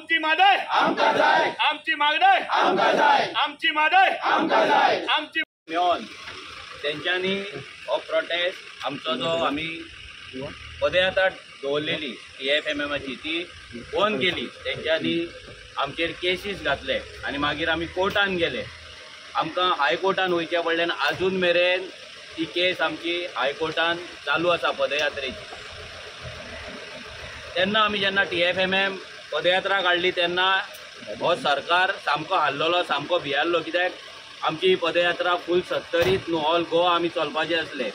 आमची मागणी आमची मागणी आमची मागणी आमची मेळोन तेंच्यांनी हो प्रोटेस्ट आमचो जो आमी पदयात्रा दवरलेली TFMMची ती बंद केली। तेंच्यांनी आमचेर केसीस घातले आनी मागीर आमी कोर्टान गेले। आमकां हायकोर्टान वयचे पडलें। अजून मेरेन ती केस आमची हायकोर्टान चालू आसा पदयात्रेची। तेन्ना आमी जेन्ना TFMM पदयात्रा काडली तेन्ना हो सरकार सामको हाल्लोलो, सामको भियाल्लो, कित्याक आमची पदयात्रा फूल 70th न्हू, ऑल गोवा आमी चलपाचे आसले।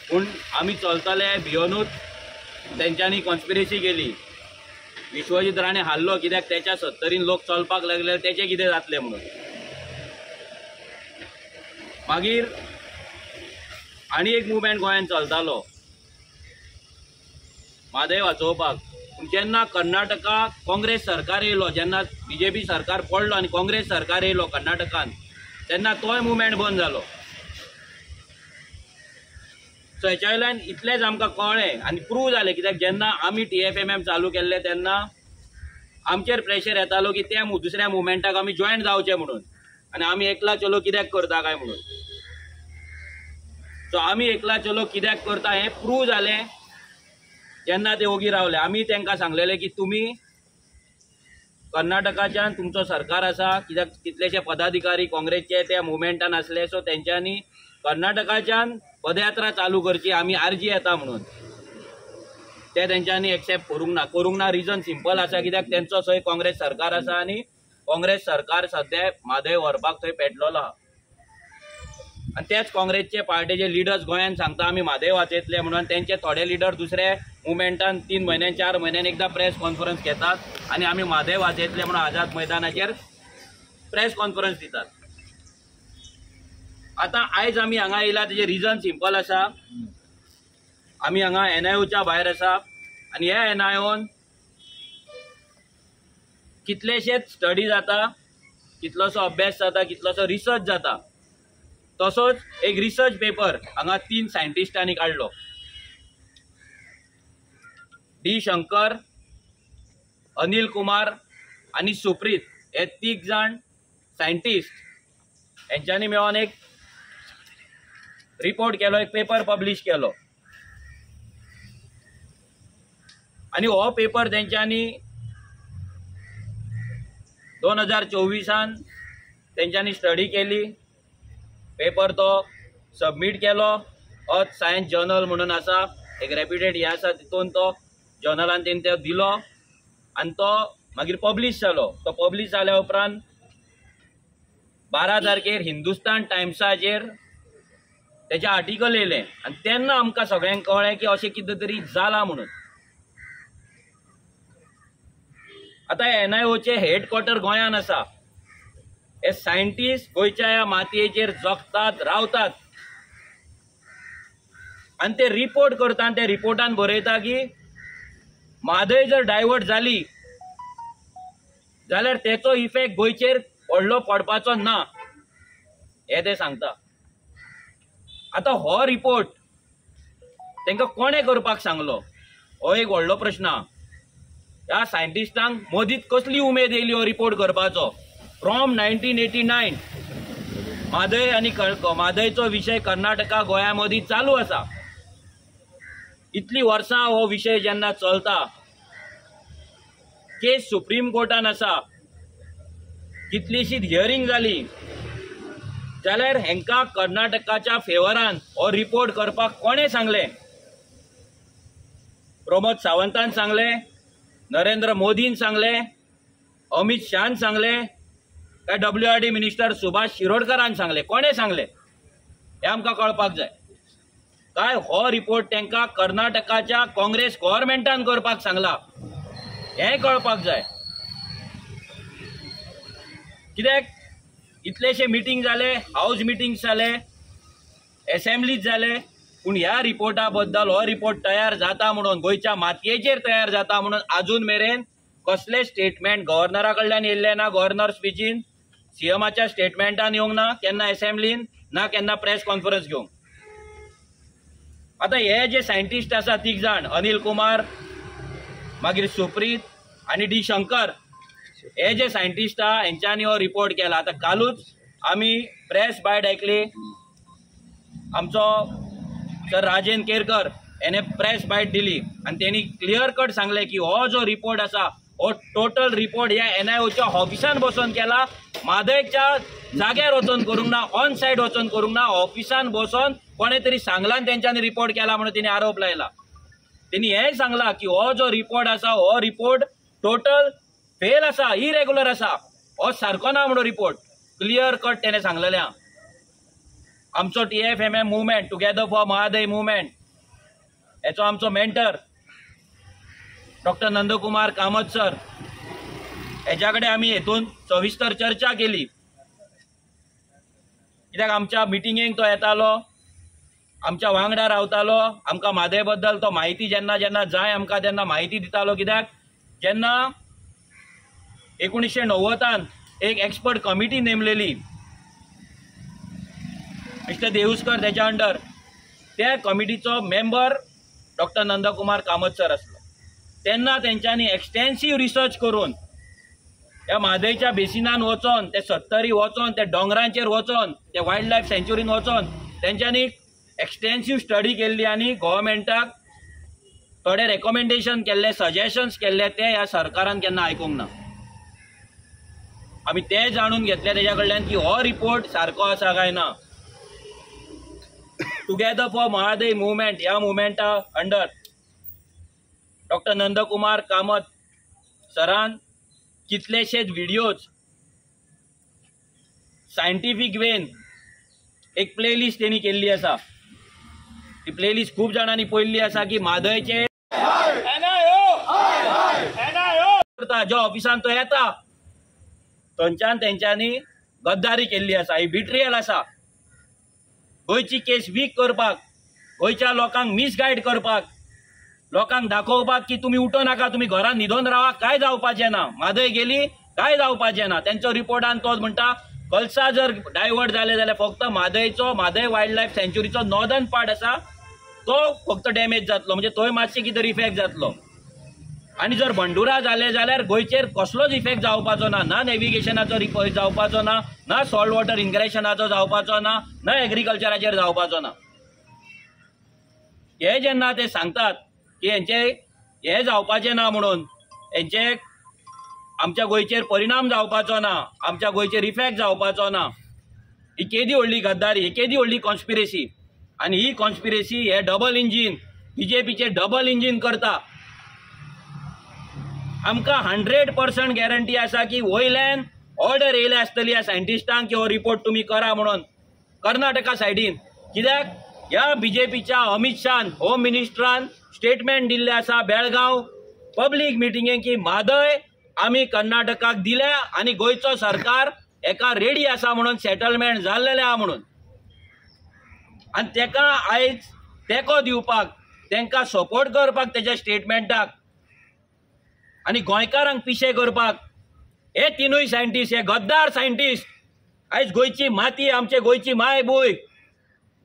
पूण आमी चलतले भियोनूच तेंच्यांनी कॉन्स्पिरसी केली। विश्वजीत राणे हाल्लो, कित्याक तेच्या 70th लोक चलपाक लागले, तेचें कितें जातलें म्हणून। मागीर आनी एक मुवमेंट गोंयान चलतालो म्हादय वाचोवपाक। जेन्ना कर्नाटका काँग्रेस सरकार येयलो, जेन्ना BJP सरकार पडलो आनी काँग्रेस सरकार येयलो कर्नाटकान, तेन्ना तोय मुवमेंट बंद जालो। सो हेच्या वयल्यान इतलेंच आमकां कळ्ळें आनी प्रूव जालें, कित्याक जेन्ना आमी TFMM चालू केल्ले तेन्ना आमचेर प्रेशर येतालो की त्या दुसऱ्या मुवमेंटाक आमी जॉयन जावचें म्हणून, आनी आमी एकला चलो कित्याक करता काय म्हणून। सो आमी एकला चलो कित्याक करता हें प्रूव जालें जेन्ना ते ओगी रावले। आमी तांकां सांगलेलें की तुमी कर्नाटकाच्यान तुमचो सरकार आसा, कित्याक कितलेशे पदाधिकारी काँग्रेसचे त्या मुवमेंटान आसले। सो तेंच्यांनी कर्नाटकाच्यान पदयात्रा चालू करची, आमी आर्जी येता म्हणून। ते तेंच्यांनी एक्सेप्ट करूंक ना। रिजन सिंपल आसा, कित्याक तेंचो थंय काँग्रेस सरकार आसा आनी काँग्रेस सरकार सद्या म्हादय व्हरपाक थंय पेटलेलो आहा। आनी तेच काँग्रेसचे पार्टीचे लिडर्स गोंयान सांगता आमी म्हादय वाचयतले म्हणून। तेंचे थोडे लिडर दुसरे मुवमेंटान 3 म्हयने 4 म्हयन्यान एकदां प्रेस कॉन्फरन्स घेतात आनी आमी म्हादय वाचयतले म्हणून आझाद मैदानाचेर प्रेस कॉन्फरन्स दितात। आतां आयज आमी हांगा येयला तेजें रिजन सिंपल आसा। आमी हांगा NIOच्या भायर आसा आनी ह्या NIOन कितलेशेच स्टडी जाता, कितलोसो अभ्यास जाता, कितलोसो रिसर्च जाता। तसोच एक रिसर्च पेपर हांगा 3 सायंटिस्टांनी काडलो। D. शंकर, अनिल कुमार आनी सुप्रीत हे 3 जाण सायंटिस्ट हेंच्यांनी मेळोन एक रिपोर्ट केलो, एक पेपर पब्लीश केलो। आनी हो पेपर तेंच्यांनी 2024 तेंच्यांनी स्टडी केली। पेपर तो सबमीट केलो अर्थ सायन्स जर्नल म्हणून आसा, एक रेप्युटेड हे आसा, तितून तो जर्नलान तेणी तो दिलो आनी तो मागीर पब्लीश जालो। तो पब्लीश जाल्या उपरांत 12 तारखेर हिंदुस्तान टायम्साचेर तेचें आर्टिकल येयलें आनी तेन्ना आमकां सगळ्यांक कळ्ळें की अशें कितें तरी जालां म्हणून। आतां NIOचे हेडक्वॉर्टर गोंयान आसा। हे सायंटिस्ट गोंयच्या ह्या मातयेचेर जगतात, रावतात आनी ते रिपोर्ट करता आनी ते रिपोर्टान बरयता की म्हादय जर डायवर्ट जाली जाल्यार तेचो इफेक्ट गोंयचेर व्हडलो पडपाचो ना, हे ते सांगता। आतां हो रिपोर्ट तांकां कोणें करपाक सांगलो हो एक व्हडलो प्रश्न आहा। ह्या सायंटिस्टांक मदींच कसली उमेद येयली हो रिपोर्ट करपाचो। फ्रॉम 1989 म्हादय आनी म्हादयचो विशय कर्नाटका गोंया मदीं चालू आसा। इतली वर्सां हो विशय जेन्ना चलता, केस सुप्रीम कोर्टान आसा, कितलीशीच हियरिंग जाली, जाल्यार हेंकां कर्नाटकाच्या फेवरान हो रिपोर्ट करपाक कोणें सांगलें? प्रमोद सावंतान सांगलें, नरेंद्र मोदीन सांगलें, अमित शाहान सांगलें, काय WRD मिनिस्टर सुभाष शिरोडकरान सांगलें? कोणें सांगलें हें आमकां कळपाक जाय। काय हो रिपोर्ट तांकां कर्नाटकाच्या काँग्रेस गव्हर्मेंटान करपाक सांगला हें कळपाक जाय। कित्याक इतलेशे मिटींग जाले, हाऊस मिटींग्स जाले, असेंब्लीज जाले, पूण ह्या रिपोर्टा बद्दल हो रिपोर्ट तयार जाता म्हणून, गोंयच्या मातयेचेर तयार जाता म्हणून अजून मेरेन कसले स्टेटमेंट गव्हर्नरा कडल्यान येयल्ले ना। गव्हर्नर स्पीचीन, CMच्या स्टेटमेंटान येवंक ना, केन्ना असेंब्लीन ना, केन्ना प्रेस कॉन्फरन्स घेवंक। आतां हे जे सायंटिस्ट आसा 3 जाण, अनिल कुमार, मागीर सुप्रीत आनी D. शंकर, हे जे सायंटिस्ट आहा हेंच्यांनी हो रिपोर्ट केला. आता कालूच आमी प्रेस बायट ऐकली, आमचो सर राजेंद्र केरकर याने प्रेस बायट दिली आणि त्यांनी क्लियर कट सांगले की हो जो रिपोर्ट आसा हो टोटल रिपोर्ट या NIOच्या ऑफिसान बसून केला. म्हादयच्या जाग्यार वचून करूंक ना, ऑन सायट वचून करूंक ना, ऑफिसान बसून कोणे तरी सांगला त्यांच्यानी रिपोर्ट केला म्हणून तिने आरोप लायला. त्यांनी हेंय सांगला की हो जो रिपोर्ट आसा हो रिपोर्ट टोटल फेल आसा, इरेग्युलर आसा, हो सारको ना म्हणून रिपोर्ट क्लियर कट त्याने सांगलेले आहा. आमचो TFMM movement, together for Mhadei movement, हेचो आमचो mentor doctor Nandkumar Kamat sir, हेच्या कडेन आमी हेतून सविस्तर चर्चा केली. कित्याक आमच्या मिटिंगेक तो येतालो, आमच्या वांगडा रावतालो, आमकां म्हादय बद्दल तो म्हायती जेन्ना जेन्ना जाय आमकां तेन्ना म्हायती दितालो. कित्याक जेन्ना 1990 एक एक्सपर्ट कमिटी नेमलेली मिस्टर देऊस्कर त्याच्या अंडर, त्या कमिटीचो member doctor Nandkumar Kamat sir आसलो. तेन्ना तेंच्यांनी एक्सटेन्सिव्ह रिसर्च करून त्या म्हादयच्या बेसिनान वचोन, ते सत्तरी वचोन, ते डोंगरांचेर वचोन, ते वायल्ड लायफ सँच्युरीन वचोन तेंच्यांनी एक्सटेन्सिव्ह स्टडी केल्ली आणि गव्हर्मेंटाक थोडे रेकमेंडेशन केल्ले, सजेशन्स केल्ले, ते ह्या सरकारान केन्ना आयकूंक ना. आमी ते जाणून घेतले तेच्या कडल्यान की हो रिपोर्ट सारको आसा काय ना. टुगेदर फॉर महादय मुवमेंट ह्या मुवमेंटा अंडर डॉक्टर नंदकुमार कामत सरान कितलेशेच व्हिडिओज सायंटिफीक वेन एक प्लेलिस्ट तेणी केल्ली आसा. ती प्लेलिस्ट खूप जाणांनी पळयल्ली आसा की म्हादयचे ज्या ऑफिसान तो येता थंयच्यान तेंच्यांनी गद्दारी केल्ली आसा. ही बिट्रियल आसा. गोंयची केस वीक करपाक, गोंयच्या लोकांक मिसगायड करपाक, लोकांक दाखोवपाक की तुमी उठो नाका, तुमी घरान न्हिदोन रावा, काय जावपाचें ना, म्हादय गेली काय जावपाचें ना. तेंचो रिपोर्टान तोच म्हणटा कलसा जर डायवर्ट जाले जाल्यार फक्त म्हादय वायल्ड लायफ सँच्युरीचो नॉर्दर्न पार्ट आसा तो फक्त डॅमेज जातलो, म्हणजे थंय मातशें कितें इफेक्ट जातलो. आणि जर बंडुरा जाले जाल्यार गोंयचेर कसलोच इफेक्ट जावपाचो ना, ना नेविगेशनाचो इफेक्ट जावपाचो ना, ना सॉल्ट वॉटर इनग्रेशनाचो जावपाचो ना, ना एग्रीकल्चराचेर जावपाचो ना. हे जेन्ना ते सांगतात की हेंचे हे जावपाचें ना म्हणून, हेंचे आमच्या गोंयचेर परिणाम जावपाचो ना, आमच्या गोंयचेर इफेक्ट जावपाचो ना, ही केदी व्हडली गद्दारी, ही केदी व्हडली कॉन्स्पिरेसी. आणि ही कॉन्स्पिरेसी हे डबल इंजीन, BJPचे डबल इंजीन करता. आमकां 100% गॅरंटी आसा की वयल्यान ऑर्डर येयले आसतली ह्या सायंटिस्टांक की हो रिपोर्ट तुमी करा म्हणून कर्नाटका सायडीन. कित्याक ह्या BJPच्या अमित शान, होम मिनिस्टरान स्टेटमेंट दिल्ले आसा बेळगांव पब्लीक मिटिंगेक की म्हादय आमी कर्नाटकाक दिल्या आणि गोंयचो सरकार एका रेडी आसा म्हणून, सेटलमेंट जाल्लेले आहा म्हणून. आणि तेका आयज तेको दिवपाक, तेंकां सपोर्ट करपाक तेच्या स्टेटमेंटाक आणि गोंयकारांक पिशे करपाक हे तिनूय सायंटिस्ट, हे गद्दार सायंटिस्ट आयज गोंयची माती, आमचे गोंयची माय भूंय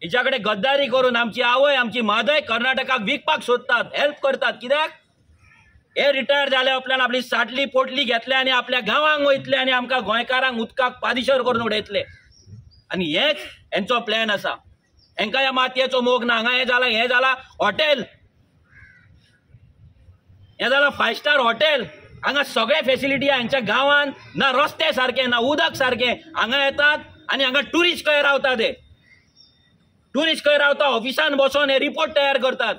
हिच्या कडेन गद्दारी करून आमची आवय, आमची म्हादय कर्नाटकाक विकपाक सोदतात, हेल्प करतात. कित्याक हे रिटायर जाले उपरांत आपली साटली पोटली घेतले आणि आपल्या गांवांक वयतले आणि आमकां गोंयकारांक उदकाक पादिशर करून उडयतले. आणि हेच हेंचो प्लॅन आसा. हेंकां ह्या मातयेचो मोग ना. हांगा हें जाला हॉटेल, हें जालां 5 स्टार हॉटेल. हांगा सगळे फेसिलिटी आहा. हांच्या गांवांत ना रस्ते सारके, ना उदक सारकें. हांगा येतात आनी हांगा ट्युरिस्ट खंय रावतात. हे ट्युरिस्ट खंय रावता, ऑफिसान बसून हे रिपोर्ट तयार करतात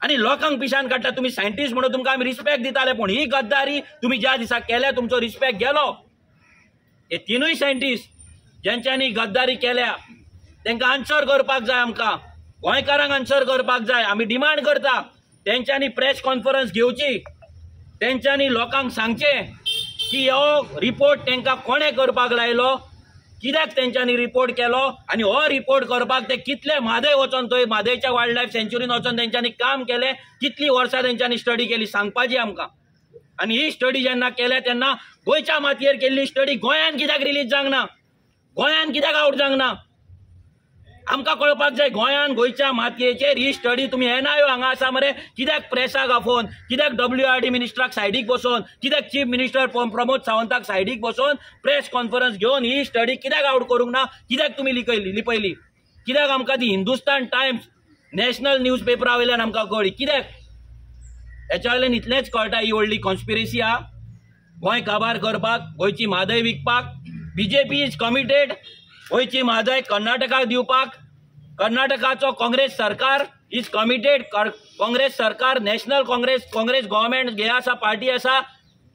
आणि लोकांक पिशान काडटात. तुमी सायंटिस्ट म्हणून तुमकां आमी रिस्पेक्ट दिताले, पूण ही गद्दारी तुमी ज्या दिसा केल्या तुमचो रिस्पेक्ट गेलो. हे तिनूय सायंटिस्ट ज्यांच्यांनी गद्दारी केल्या तांकां आन्सर करपाक जाय. आमकां गोंयकारांक आन्सर करपाक जाय. आमी डिमांड करता तेंच्यांनी प्रेस कॉन्फरन्स घेवची, तेंच्यांनी लोकांक सांगचें की हो रिपोर्ट तांकां कोणें करपाक लायलो, कित्याक तेंच्यांनी रिपोर्ट केलो आणि हो रिपोर्ट करपाक ते कितले म्हादय वचोन थंय म्हादयच्या वायल्ड लायफ सँच्युरीन वचोन तेंच्यांनी काम केलें, कितली वर्सां तेंच्यांनी स्टडी केली सांगपाची आमकां. आणि ही स्टडी जेन्ना केल्या तेन्ना गोंयच्या मातयेर केल्ली स्टडी गोंयान कित्याक रिलीज जावंक ना, गोंयान कित्याक आउट जावंक ना. आमकां कळपाक जाय गोंयान गोंयच्या मातयेचेर ही स्टडी तुम्ही NIO हांगा आसा मरे कित्याक प्रेसाक आफोवन कित्याक WRD मिनिस्टराक सायडीक बसोवन कित्याक चीफ मिनिस्टर प्रमोद सावंताक सायडीक बसोवन प्रेस कॉन्फरन्स घेवन ही स्टडी कित्याक आउट करूंक ना कित्याक तुमी लिपयली कित्याक आमकां ती हिंदुस्तान टायम्स नॅशनल न्यूज पेपरा वयल्यान आमकां कळ्ळी कित्याक हेच्या वयल्यान इतलेंच कळटा ही व्हडली कॉन्स्पिरसी आहा गोंय काबार करपाक गोंयची म्हादय विकपाक BJP इज कमिटेड गोंयची म्हादय कर्नाटकाक दिवपाक कर्नाटकाचो काँग्रेस सरकार इज कमिटेड काँग्रेस सरकार नॅशनल काँग्रेस गव्हर्नमेंट हे आसा पार्टी आसा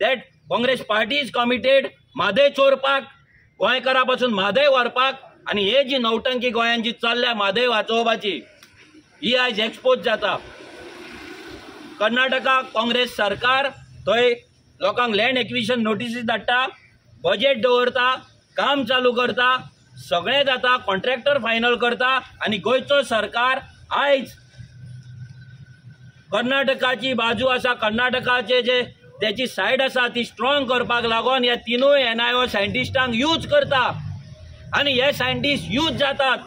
that Congress party is committed Mhadei चोरपाक गोंयकारा पासून म्हादय व्हरपाक आनी हे जी नौटंकी गोंयान जी चल्ल्या म्हादय वाचोवपाची ही आयज एक्सपोज जाता कर्नाटका काँग्रेस सरकार थंय लोकांक लँड एक्विजिशन नोटिसीस धाडटा बजेट दवरता काम चालू करता सगळें जाता कॉन्ट्रॅक्टर फायनल करता आनी गोंयचो सरकार आयज कर्नाटकाची बाजू आसा कर्नाटकाचे जे त्याची सायड आसा ती स्ट्रॉंग करपाक लागून ह्या तिनूय NIO सायंटिस्टांक यूज करता आनी हे सायंटिस्ट यूज जातात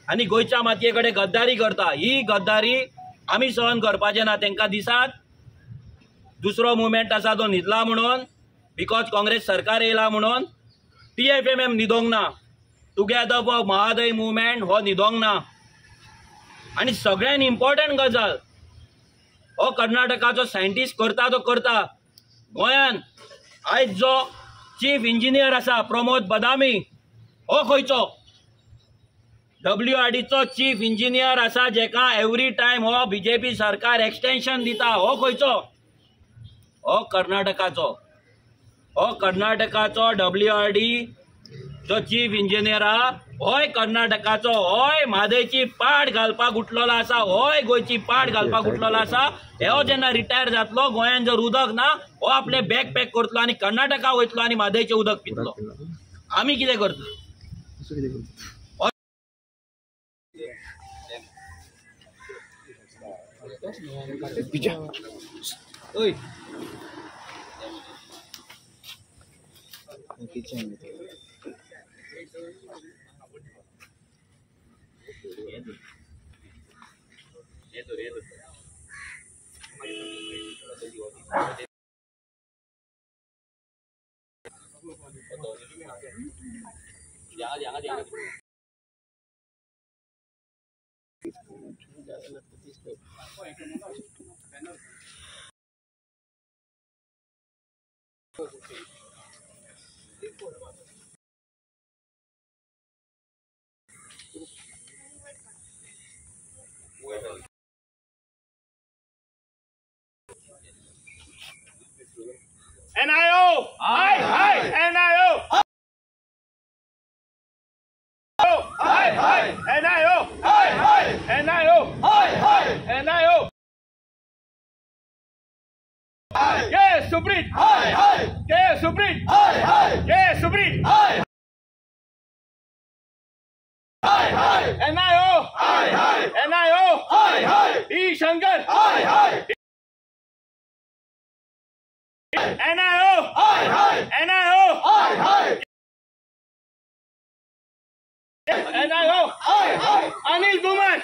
आनी गोंयच्या मातये कडेन गद्दारी करता ही गद्दारी आमी सहन करपाचें ना तांकां दिसात दुसरो मुवमेंट आसा तो न्हिदला म्हणून बिकॉज काँग्रेस सरकार येयला म्हणून TFMM न्हिदोंक ना टुगेदर फॉर महादय मुवमेंट हो न्हिदोंक ना आनी सगळ्यान इम्पॉर्टंट गजाल हो कर्नाटकाचो सायंटिस्ट करता तो करता गोंयान आयज जो चीफ इंजिनियर आसा प्रमोद बदामी हो खंयचो WRDचो चीफ इंजिनियर आसा जेका एवरी टायम हो BJP सरकार एक्सटेंशन दिता हो खंयचो हो कर्नाटकाचो WRD जो चीफ इंजिनियर आहा होय कर्नाटकाचो होय म्हादयची पाड घालपाक उठलेलो आसा होय गोंयची पाड घालपाक उठलेलो आसा हो जेन्ना रिटायर जातलो गोंयान जर उदक ना हो आपले बॅग पॅक करतलो आनी कर्नाटका वयतलो आनी म्हादयचें उदक पितलो आमी कितें करता NIO! Aye! NIO! Aye! NIO! Aye! NIO! Aye! NIO! Yes, Supreet! Yes, Supreet! Yes, Supreet! NIO! NIO! E. Shankar! NIO! NIO! NIO! Anil Kumar!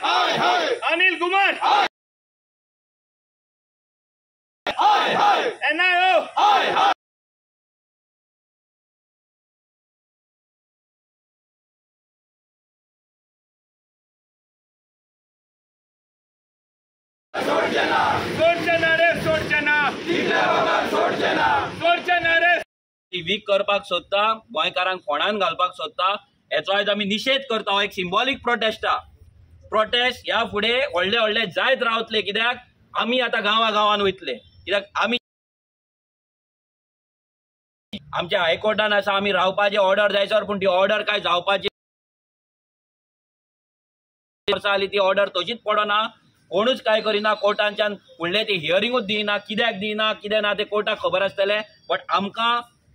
Anil Kumar! NIO! वीक करपाक सोदता गोंयकारांक फोंडान घालपाक सोदता हेचो आयज आमी निशेध करता हो एक सिंबॉलीक प्रोटेस्ट ह्या फुडें व्हडले व्हडले जायत रावतले कित्याक आमी आतां गांवान वयतले कित्याक आमी आमच्या हायकोर्टान आसा आमी रावपाची ऑर्डर जायसर पूण ती ऑर्डर काय जावपाची ती ऑर्डर तशीच पडना कोणूच काय करिना कोर्टांच्यान फुडले ती हियरिंगूच दिना कित्याक दिना कितें ना ते कोर्टाक खबर आसतलें बट आमकां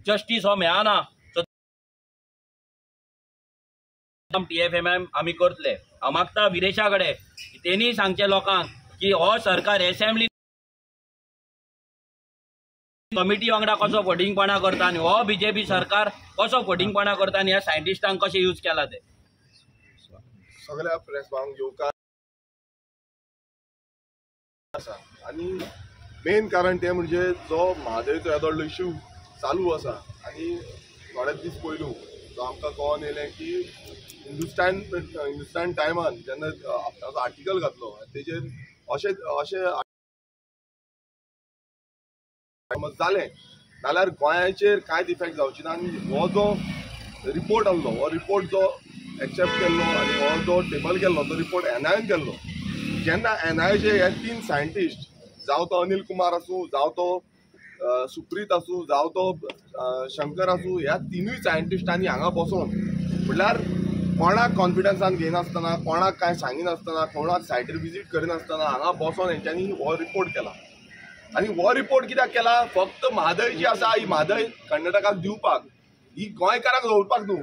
जस्टीस हो मेळना सो TFMM आमी करतले हांव मागता विरेशा कडेन तेणी सांगचे लोकांक की हो सरकार असेंब्ली कमिटी वांगडा कसो फटिंगपणा करता आनी हो BJP सरकार कसो फटिंगपणा करता आनी ह्या सायंटिस्टांक कशें यूज केला ते सगळ्या प्रेसांक येवकार आसा आनी मेन कारण ते म्हणजे जो म्हादयचो येदोडलो इश्यू चालू आसा आनी थोडे दीस पयलू जो आमकां कळोन येयलें की हिंदुस्तान टायमान जेन्ना आपणाचो आर्टिकल घातलो तेजेर अशें जालें नाल्यार गोंयाचेर कांयच इफेक्ट जावची ना आनी हो जो रिपोर्ट आसलो हो रिपोर्ट जो एक्सेप्ट केल्लो आनी हो जो टेबल केल्लो तो रिपोर्ट एनआयएन केल्लो जेन्ना एनआयएचे हे 3 सायंटिस्ट जावं तो अनिल कुमार आसूं जावं तो सुप्रीत आसूं जावं तो शंकर आसूं ह्या 3 सायंटिस्टांनी हांगा बसोन म्हटल्यार कोणाक कॉन्फिडन्सान घेयनासतना कोणाक कांय सांगिनासतना कोणाक सायटीर विजीट करिनासतना हांगा बसोन हेंच्यांनी हो रिपोर्ट केला आनी हो रिपोर्ट कित्याक केला फक्त म्हादय जी आसा ही म्हादय कर्नाटकाक दिवपाक ही गोंयकारांक दवरपाक न्हू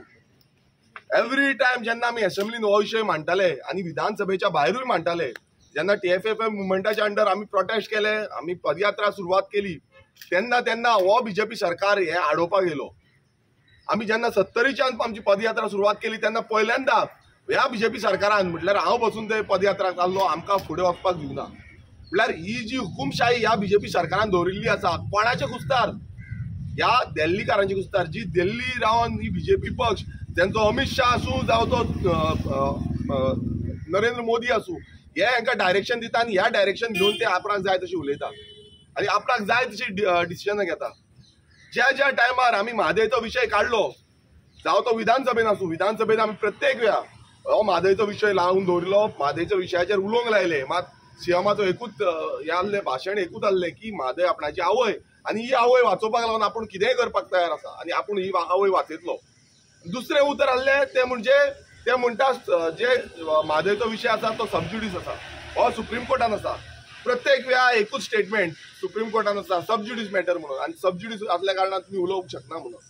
एवरी टायम जेन्ना आमी असेंब्लीन हो विशय मांडटाले आनी विधानसभेच्या भायरूय मांडटाले जेन्ना TFFM मुवमेंटाच्या अंडर आमी प्रोटेस्ट केले आमी पदयात्रा सुरवात केली तेन्ना हो बीजेपी सरकार हे आडोवपाक येयलो आमी जेन्ना 70च्यान आमची पदयात्रा सुरवात केली तेन्ना पहिल्यांदा ह्या बीजेपी सरकारान म्हटल्यार हांव बसून ते पदयात्रा चाललो आमकां फुडें वचपाक दिवना म्हटल्यार ही जी हुकुमशाही ह्या बीजेपी सरकारान दवरिल्ली आसा कोणाचे कुस्तार ह्या दिल्लीकारांची कुस्तार जी दिल्ली रावन ही बीजेपी पक्ष जेंचो अमित शाह आसूं जावं तो नरेंद्र मोदी आसूं हे हांकां डायरेक्शन दिता आनी ह्या डायरेक्शन घेवन ते आपणाक जाय तशी उलयता आनी आपणाक जाय तशी डिसिजनां घेता ज्या टायमार आमी म्हादयचो विशय काडलो जावं तो विधानसभेन आसूं विधानसभेन आमी प्रत्येक वेळा हो म्हादयचो विशय लावन दवरलो म्हादयच्या विशयाचेर उलोवंक लायले मात सीएमाचो एकूच हे आसलें भाशण एकूच आसलें की म्हादय आपणाची आवय आनी ही आवय वाचोवपाक लागून आपूण कितेंय करपाक तयार आसा आनी आपूण ही आवय वाचयतलो दुसरें उतर आसलें तें म्हणजे ते म्हणटा जे म्हादयचो विशय आसा तो सबज्युडीस आसा हो सुप्रीम कोर्टान आसा प्रत्येक वेळा एकूच स्टेटमेंट सुप्रीम कोर्टान आसा सबज्युडीस मॅटर म्हणून आनी सबज्युडीस असल्या कारणान तुमी उलोवंक शकना म्हणून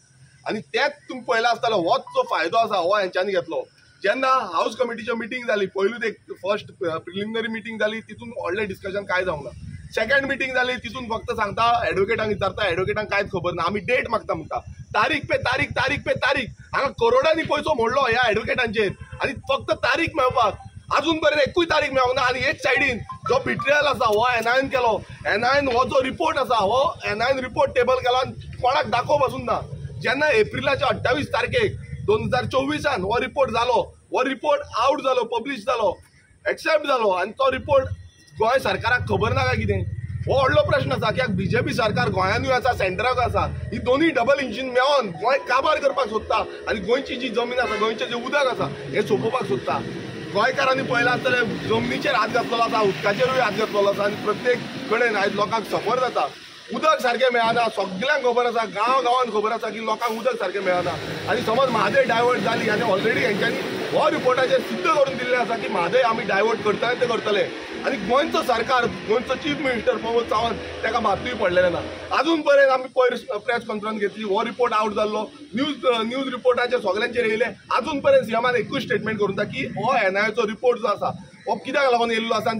आनी तेच तुमी पळयला आसतलो होच जो फायदो आसा हो हेंच्यांनी घेतलो जेन्ना हाऊस कमिटीची मिटींग जाली पयलूच एक फर्स्ट प्रिलिमिनरी मिटींग जाली तितून व्हडलें डिस्कशन कांय जावंक ना सेकंड मिटींग जाली तितून फक्त सांगता एडवोकेटांक विचारता एडवोकेटांक कांयच खबर ना आमी डेट मागता म्हणटा तारीख पे तारीख हांगा करोडांनी पयसो मोडलो ह्या एडवोकेटांचेर आनी फक्त तारीख मेळपाक अजून पर्यंत एकूय तारीख मेळोंक ना आनी एक सायडीन जो बिट्रियल आसा हो एनआयएन केलो एनआयएन हो जो रिपोर्ट आसा हो एनआयएन रिपोर्ट टेबल केलो आनी कोणाक दाखोव पासून ना जेन्ना एप्रिलाच्या 28 तारखेक 2024 हो रिपोर्ट जालो हो रिपोर्ट आउट जालो पब्लीश जालो एक्सेप्ट जालो आनी तो रिपोर्ट गोंय सरकाराक खबर ना काय कितें हो व्हडलो प्रश्न आसा कित्याक बीजेपी सरकार गोंयानूय आसा सेंटराक आसा ही दोनूय डबल इंजीन मेळोन गोंय काबार करपाक सोदता आनी गोंयची जी जमीन आसा गोंयचें जें उदक आसा हें सोंपोवपाक सोदता गोंयकारांनी पळयलां जाल्यार जमनीचेर हात घातलेलो आसा उदकाचेरूय हात घातलेलो आसा आनी प्रत्येक कडेन आयज लोकांक सफर जाता उदक सारकें मेळना सगळ्यांक खबर आसा गांवान खबर आसा की लोकांक उदक सारकें मेळना आनी समज म्हादय डायवर्ट जाली आनी ऑलरेडी हेंच्यांनी हो रिपोर्टाचेर सिद्ध करून दिल्लें आसा की म्हादय आमी डायवर्ट करतले ते करतले आनी गोंयचो सरकार गोंयचो चीफ मिनिस्टर प्रमोद सावंत ताका बातूय पडलेलें ना अजून पर्यंत आमी प्रेस कॉन्फरन्स घेतली हो रिपोर्ट आउट जाल्लो न्यूज रिपोर्टाचेर सगळ्यांचेर येयले अजून पर्यंत सीएमान एकूच स्टेटमेंट करून की हो एनआयएचो रिपोर्ट जो आसा हो कित्याक लागून येयल्लो आसा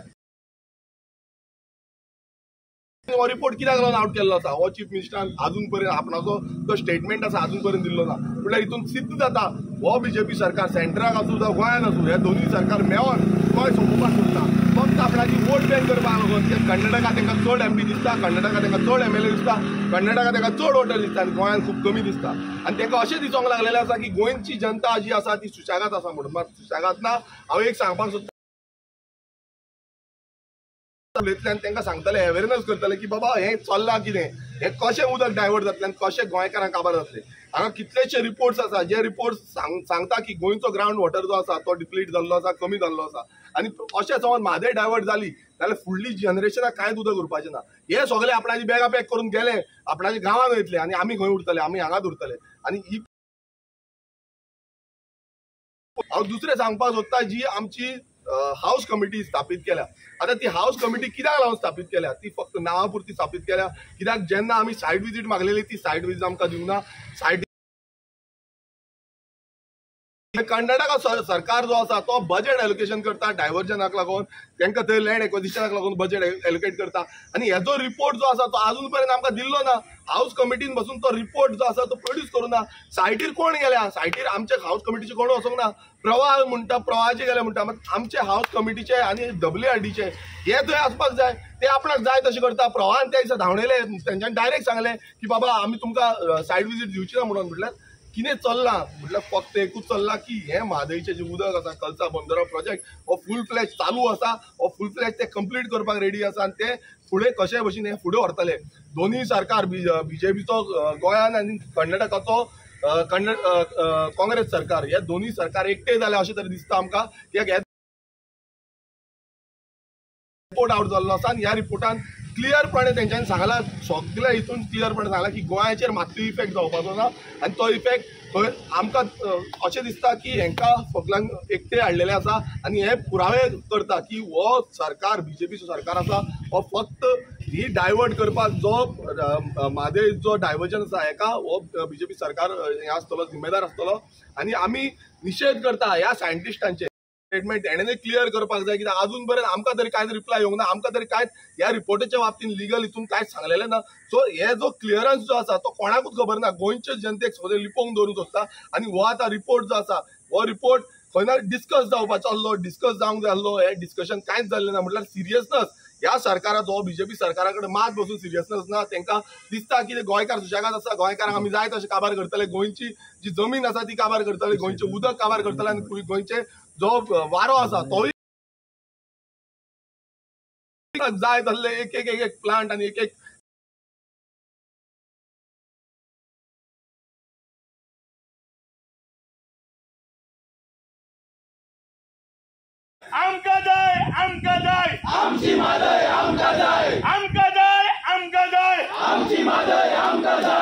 हो रिपोर्ट कित्याक लागून आउट केल्लो आसा हो चीफ मिनिस्टरान अजून पर्यंत आपणाचो तो स्टेटमेंट आसा अजून पर्यंत दिल्लो ना म्हटल्यार हितून सिद्ध जाता हो बीजेपी सरकार सेंटराक आसूं जावं गोंयान आसूं हे दोनूय सरकार मेळोन गोंय सोंपोवपाक सोदता फक्त आपणाची वोट बँक करपाक लागून कर्नाटकात तांकां चड MP दिसता कर्नाटकात तांकां चड MLA दिसता कर्नाटकात तांकां चड वोटर दिसता आनी गोंयान खूब कमी दिसता आनी तांकां अशें दिसोंक लागलेलें आसा की गोंयची जनता जी आसा ती सुशेगाद आसा म्हणून मात सुशेगाद ना हांव एक सांगपाक सोदता तांकां सांगतले अवेरनेस करतले की बाबा हें चल्लां कितें हें कशें उदक डायवर्ट जातलें आनी कशें गोंयकारांक काबार जातलें हांगा कितलेशे रिपोर्ट्स आसा जे रिपोर्ट्स सांगता की गोंयचो ग्रावंड वॉटर जो आसा तो डिप्लीट जाल्लो आसा कमी जाल्लो आसा आनी अशें समज म्हादय डायवर्ट जाली जाल्यार फुडली जनरेशनाक कांयच उदक उरपाचें ना हे सगळे आपणाची बॅगा पॅक करून गेले आपणाच्या गांवांत वयतले आनी आमी खंय उरतले आमी हांगाच उरतले आनी ही हांव दुसरें सांगपाक सोदता जी आमची हाऊस कमिटी स्थापीत केल्या आता ती हाऊस कमिटी कित्याक लागून स्थापीत केल्या ती फक्त नांवा पुरती स्थापीत केल्या कित्याक जेन्ना आमी सायट विजीट मागलेली ती सायट विजीट आमकां दिवना सायट कर्नाटका सरकार जो आसा तो बजेट एलोकेशन करता डायव्हर्जनाक लागून तांकां थंय लँड एक्विजिशनाक लागून बजेट एलोकेट करता आनी हेजो रिपोर्ट जो आसा तो अजून पर्यंत आमकां दिल्लो ना हाऊस कमिटीन बसून तो रिपोर्ट जो आसा तो प्रोड्यूस करूं ना. सायटीर कोण गेल्या, सायटीर आमच्या हाऊस कमिटीचे कोण वचोंक ना. प्रवाह म्हणटा, प्रवाहाचे गेले म्हणटा. मात आमचे हाऊस कमिटीचे आणि WRDचे हे थंय आसपाक जाय. ते आपणाक जाय तशें करता. प्रवाहान त्या दिसा धांवणयले, तेंच्यांनी डायरेक्ट सांगलें की बाबा आमी तुमकां सायट विजीट दिवची ना म्हणून. म्हटल्यार कितें चल्लां, म्हटल्यार फक्त एकूच चल्लां की हे म्हादईचें जे उदक आसा कलसा बंदरो प्रोजेक्ट हो फूल फ्लॅज चालू आसा, हो फूल फ्लॅज ते कंप्लीट करपाक रेडी आसा आनी ते फुडें कशे भशेन हे फुडें व्हरतले. दोनूय सरकार BJPचो गोंयान आनी कर्नाटकाचो काँग्रेस सरकार हे दोनूय सरकार एकटे जाले अशें तरी दिसता आमकां. कित्याक रिपोर्ट आउट जाल्लो आसा आनी ह्या रिपोर्टान क्लियरपणे तेंच्यांनी सांगलां, सगळ्या हितून क्लियरपणे सांगलां की गोंयाचेर मात्तूय इफेक्ट जावपाचो ना. आनी तो इफेक्ट थंय आमकां अशें दिसता की हेंकां फकलांक एकटे हाडलेले आसा आनी हे पुरावे करता की हो सरकार BJPचो सरकार आसा हो फक्त ही डायवर्ट करपाक जो म्हादय जो डायवर्जन आसा हेका हो BJP सरकार हे आसतलो, जिम्मेदार आसतलो. आनी आमी निशेध करता ह्या सायंटिस्टांचे स्टेटमेंट हेणें क्लियर करपाक जाय. कित्याक अजून पर्यंत आमकां तरी कांयच रिप्लाय येवंक ना, आमकां तरी कांयच ह्या रिपोर्टाच्या बाबतींत लिगल हितून कांयच सांगलेलें ना. सो हे जो क्लियरन्स जो आसा तो कोणाकूच खबर ना. गोंयच्या जनतेक सगळें लिपोवंक दवरूंक सोदता. आनी हो आतां रिपोर्ट जो आसा हो रिपोर्ट खंय ना डिस्कस जावपाचो आसलो, डिस्कस जावंक जाय आसलो. हे डिस्कशन कांयच जाल्लें ना. म्हटल्यार सिरियसनस ह्या सरकाराचो BJP सरकारा कडेन मात बसून सिरियसनस ना. तांकां दिसता की गोंयकार सुशेगाद आसा, गोंयकारांक आमी जाय तशें काबार करतले, गोंयची जी जमीन आसा ती काबार करतले, गोंयचें उदक काबार करतले आनी गोंयचे जो वारो आसा तोय जाय तसले एक प्लांट आनी एक आमकां जाय, आमकां जाय, आमची म्हादय आमकां जाय, आमकां जाय, आमकां जाय, आमची म्हादय आमकां जाय.